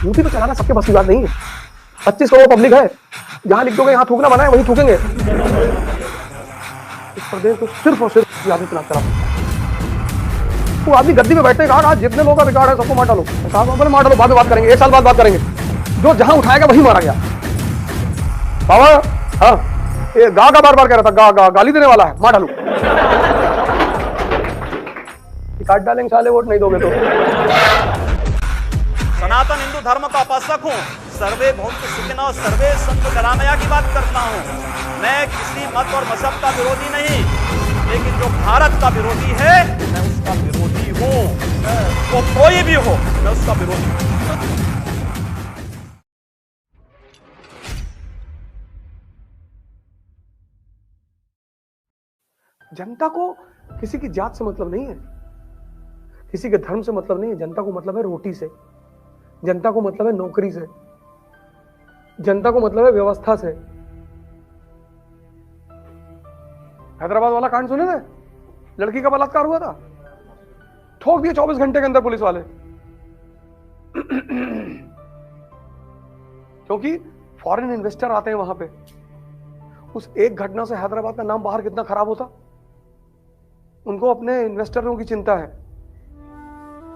UP को चलाना सबके बस की बात नहीं है। 25 करोड़ पब्लिक है, जहां लिख दोगे यहाँ थूकना मना है वहीं थूकेंगे। इस प्रदेश को सिर्फ और सिर्फ आदित्यनाथ चला सकता है। वो आदमी गद्दी में बैठे कहा जितने लोगों का रिकॉर्ड है सबको मार डालो। बोले मार डालो, बाद में बात करेंगे, 1 साल बाद बात करेंगे। जो जहां उठाएगा वही मारा गया। बाबा हाँ, ये गा बार बार कह रहा था, गा गाली देने वाला है, मार डालो। काट डालेंगे साले, वोट नहीं दोगे तो। सनातन हिंदू धर्म का उपासक हूँ, सर्वे भवन्तु सुखिनः सर्वे सन्तु निरामया की बात करता हूँ। मैं किसी मत और मजहब का विरोधी नहीं, लेकिन जो भारत का विरोधी है मैं उसका विरोधी हूँ। वो कोई भी हो, मैं उसका विरोधी हूँ। जनता को किसी की जात से मतलब नहीं है, किसी के धर्म से मतलब नहीं है। जनता को मतलब है रोटी से, जनता को मतलब है नौकरी से, जनता को मतलब है व्यवस्था से। हैदराबाद वाला कांड सुने थे? लड़की का बलात्कार हुआ था, ठोक दिए 24 घंटे के अंदर पुलिस वाले। क्योंकि फॉरेन इन्वेस्टर आते हैं वहां पे। उस एक घटना से हैदराबाद का नाम बाहर कितना खराब होता। उनको अपने इन्वेस्टरों की चिंता है।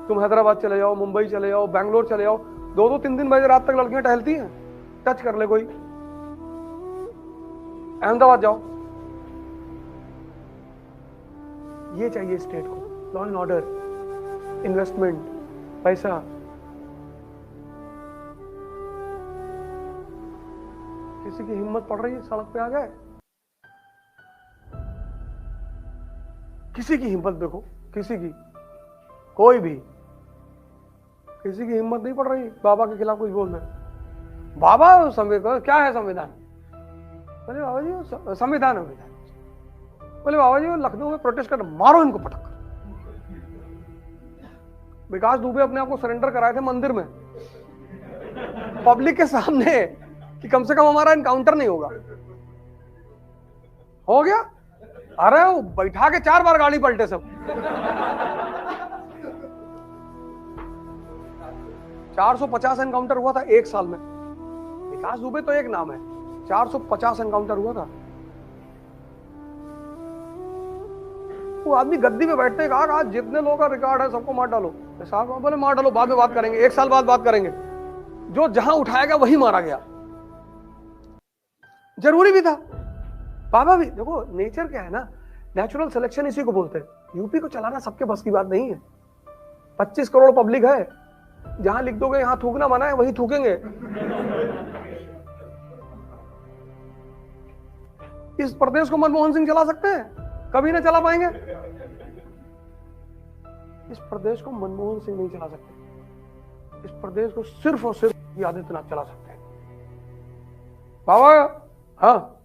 तुम हैदराबाद चले जाओ, मुंबई चले जाओ, बैंगलोर चले जाओ, 2-2, 3-3 बजे रात तक लड़कियां टहलती हैं, टच कर ले कोई। अहमदाबाद जाओ, ये चाहिए स्टेट को, लॉ एंड ऑर्डर, इन्वेस्टमेंट, पैसा। किसी की हिम्मत पड़ रही है सड़क पे आ जाए? किसी की हिम्मत देखो, किसी की, कोई भी किसी की हिम्मत नहीं पड़ रही बाबा के खिलाफ कुछ बोलना। बाबा संविधान क्या है? संविधान? बोले बाबा जी संविधान है। बोले बाबा जी वो लखनऊ में प्रोटेस्ट कर, मारो इनको पटक। विकास दुबे अपने आप को सरेंडर कराए थे मंदिर में, पब्लिक के सामने, कि कम से कम हमारा इनकाउंटर नहीं होगा। हो गया। अरे वो बैठा के 4 बार गाड़ी पलटे सब। 450 एनकाउंटर हुआ था 1 साल में। विकास दुबे तो एक नाम है, 450 एनकाउंटर हुआ था। वो आदमी गद्दी में बैठते कहा जितने लोगों का रिकॉर्ड है सबको मार डालो। साहब बोले मार डालो, बाद में बात करेंगे, 1 साल बाद बात करेंगे। जो जहां उठाएगा वही मारा गया। जरूरी भी था। बाबा भी देखो, नेचर क्या है ना, नेचुरल सिलेक्शन इसी को बोलते हैं। यूपी को चलाना सबके बस की बात नहीं है। 25 करोड़ पब्लिक है, जहां लिख दोगे यहां थूकना मना है वहीं थूकेंगे। इस प्रदेश को मनमोहन सिंह चला सकते हैं? कभी ना चला पाएंगे। इस प्रदेश को मनमोहन सिंह नहीं चला सकते। इस प्रदेश को सिर्फ और सिर्फ आदित्यनाथ चला सकते हैं। बाबा हाँ,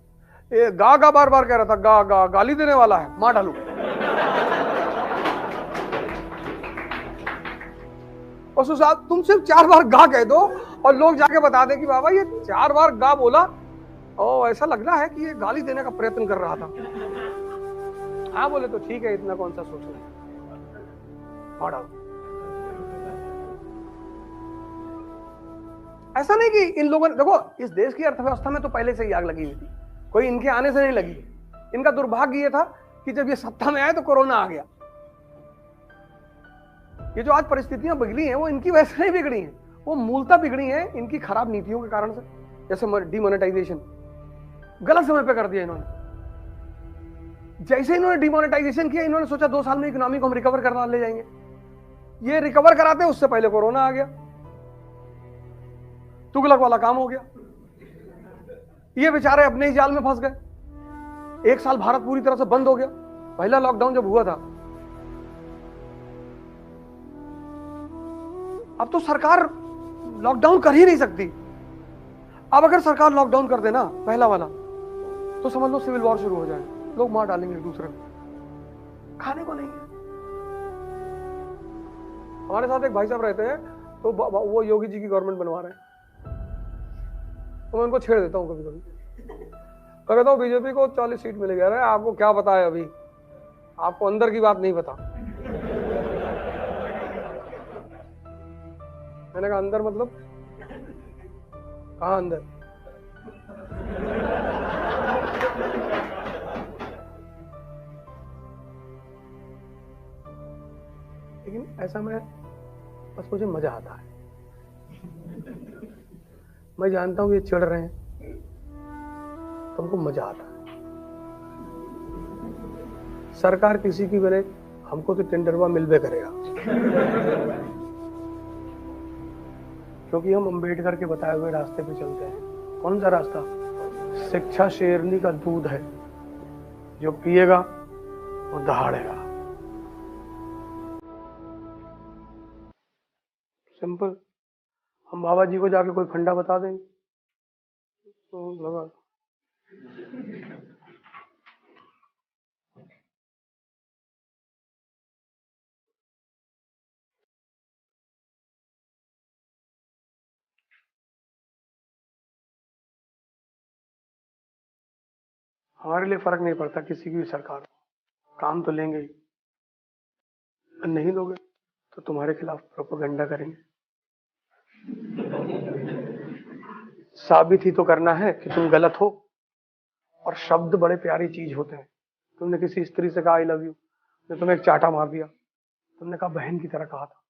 ये गा बार बार कह रहा था, गा गाली देने वाला है, मार डालू। और साहब तुम सिर्फ 4 बार गा कह दो और लोग जाके बता दे कि बाबा ये 4 बार गा बोला और ऐसा लग रहा है कि ये गाली देने का प्रयत्न कर रहा था। हाँ बोले तो ठीक है, इतना कौन सा सोचना है, मार डालो। ऐसा नहीं कि इन लोगों ने, देखो इस देश की अर्थव्यवस्था में तो पहले से ही आग लगी हुई थी, कोई इनके आने से नहीं लगी। इनका दुर्भाग्य ये था कि जब ये सत्ता में आए तो कोरोना आ गया। ये जो आज परिस्थितियां बिगड़ी हैं वो इनकी वजह से नहीं बिगड़ी हैं, वो मूलतः बिगड़ी हैं इनकी खराब नीतियों के कारण से। जैसे डीमोनेटाइजेशन गलत समय पे कर दिया इन्होंने। जैसे इन्होंने डीमोनेटाइजेशन किया, इन्होंने सोचा 2 साल में इकोनॉमी को हम रिकवर करना ले जाएंगे। ये रिकवर कराते उससे पहले कोरोना आ गया, तुगलक वाला काम हो गया। ये बेचारे अपने ही जाल में फंस गए। 1 साल भारत पूरी तरह से बंद हो गया। पहला लॉकडाउन जब हुआ था, अब तो सरकार लॉकडाउन कर ही नहीं सकती। अब अगर सरकार लॉकडाउन कर देना पहला वाला, तो समझ लो सिविल वॉर शुरू हो जाए, लोग मार डालेंगे एक दूसरे को, खाने को नहीं है। हमारे साथ एक भाई साहब रहते हैं, तो वो योगी जी की गवर्नमेंट बनवा रहे हैं, तो मैं उनको छेड़ देता हूँ कभी कभी। कहता हूँ बीजेपी को 40 सीट मिलेगी। अरे आपको क्या पता है, अभी आपको अंदर की बात नहीं पता। मैंने कहा अंदर मतलब कहाँ अंदर? लेकिन ऐसा बस मुझे मजा आता है। मैं जानता हूं ये चिढ़ रहे हैं, तुमको मजा आता है। सरकार किसी की बने, हमको तो टेंडरवा मिलबे करेगा, क्योंकि हम अम्बेडकर के बताए हुए रास्ते पे चलते हैं। कौन सा रास्ता? शिक्षा शेरनी का दूध है, जो पिएगा वो दहाड़ेगा। सिंपल। हम बाबा जी को जाके कोई फंडा बता देंगे तो लगा। हमारे लिए फर्क नहीं पड़ता किसी की भी सरकार, काम तो लेंगे ही। नहीं लोगे तो तुम्हारे खिलाफ प्रोपेगेंडा करेंगे। साबित ही तो करना है कि तुम गलत हो। और शब्द बड़े प्यारी चीज होते हैं। तुमने किसी स्त्री से कहा आई लव यू, ने तुम्हें एक चाटा मार दिया, तुमने कहा बहन की तरह कहा था।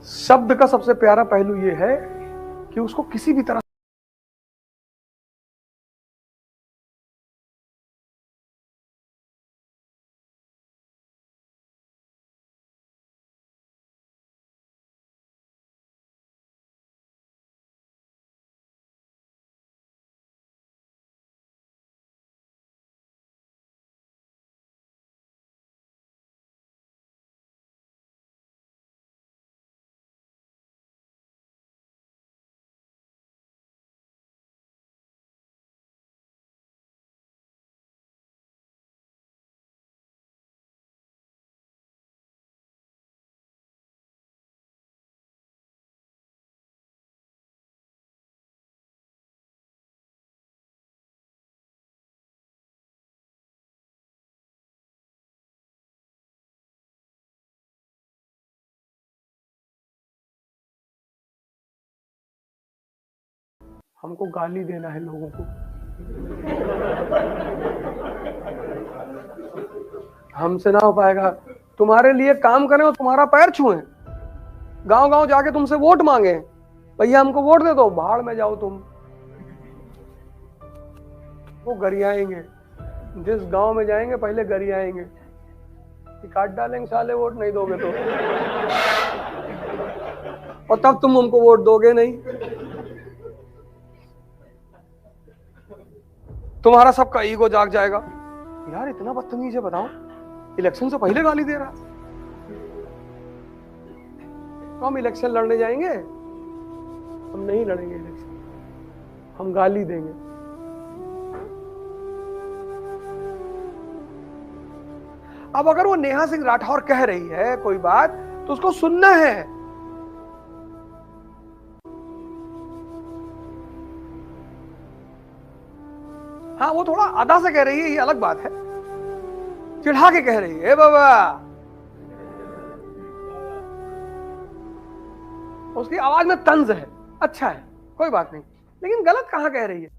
शब्द का सबसे प्यारा पहलू यह है कि उसको किसी भी तरह हमको गाली देना है लोगों को। हमसे ना हो पाएगा। तुम्हारे लिए काम करें और तुम्हारा पैर छुएं, गांव गांव जाके तुमसे वोट मांगे, भैया हमको वोट दे दो, भाड़ में जाओ तुम। वो गरियाएंगे, जिस गांव में जाएंगे पहले गरियाएंगे, काट डालेंगे साले वोट नहीं दोगे तो, और तब तुम हमको वोट दोगे नहीं। तुम्हारा सबका ईगो जाग जाएगा, यार इतना बदतमीज है, बताओ इलेक्शन से पहले गाली दे रहा। तो हम इलेक्शन लड़ने जाएंगे? हम नहीं लड़ेंगे इलेक्शन, हम गाली देंगे। अब अगर वो नेहा सिंह राठौर कह रही है कोई बात तो उसको सुनना है। हाँ वो थोड़ा अदा से कह रही है, ये अलग बात है, चिढ़ा के कह रही है बाबा, उसकी आवाज में तंज है, अच्छा है, कोई बात नहीं, लेकिन गलत कहां कह रही है।